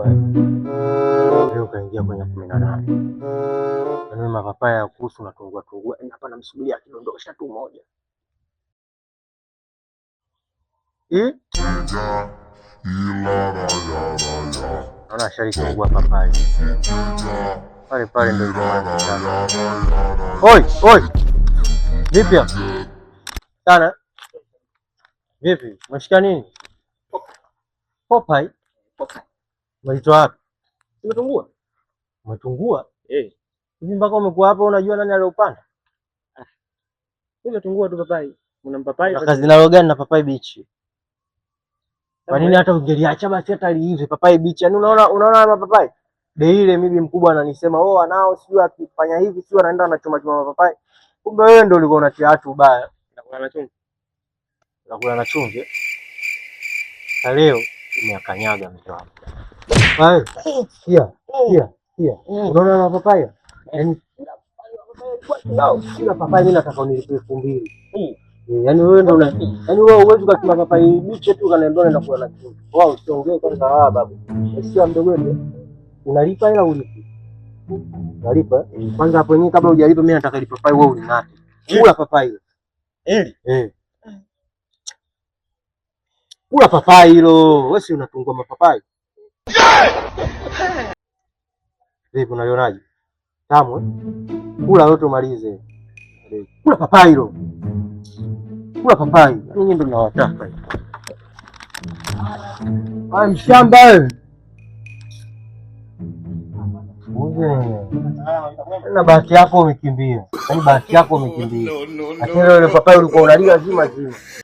leo kaingia kwenye 18. Yaani mapapai ya kuhusu na tungua. Hapa namsubiria akidondosha tu moja. Naona sharikungua papai. Pale ndio ilikuwa. Oi! Vipi hapa? Sana. Vipi? Umeshika nini? Papai. Umeitoa wapi? Umetungua? Umetungua? Hivi mpaka umekuwa hapa unajua nani aliopanda? Umetungua tu papai. Una mpapai. Kazi nalo gani na papai bichi? Kwa nini hata ungeliacha basi hata liive papai bichi? Yaani unaona mapapai? Ile mimi mkubwa ananisema, anao sio akifanya hivi sio anaenda anachoma mapapai. Kumbe wewe ndio ulikuwa unatia watu ubaya. Nakula na chumvi. Nakula na chumvi. Leo nimekanyaga mtu wangu. Wewe, sikia. Unaona mapapai? Yaani kila papai mimi nataka unilipe 2000. Yaani wewe ndio yaani wewe huwezi kula papai bichi tu kanaambia naenda kula na chumvi. Wao usiongee kwanza babu. Sio mdogo wewe. Unalipa ila ulipi? Unalipa? Kwanza hapo yenyewe kabla hujalipa mimi nataka ile papai wewe uning'ate. Kula papai hilo. Kula papai hilo. Wewe si unatungua mapapai? Vipi unalionaje? Tamu Kula yote umalize. Kula papai hilo. Kula papai. Ninyi ndio mnawataka. Mshamba wewe. Na bahati yako umekimbia. Yaani bahati yako umekimbia. Lakini ile papai ulikuwa unalia zima.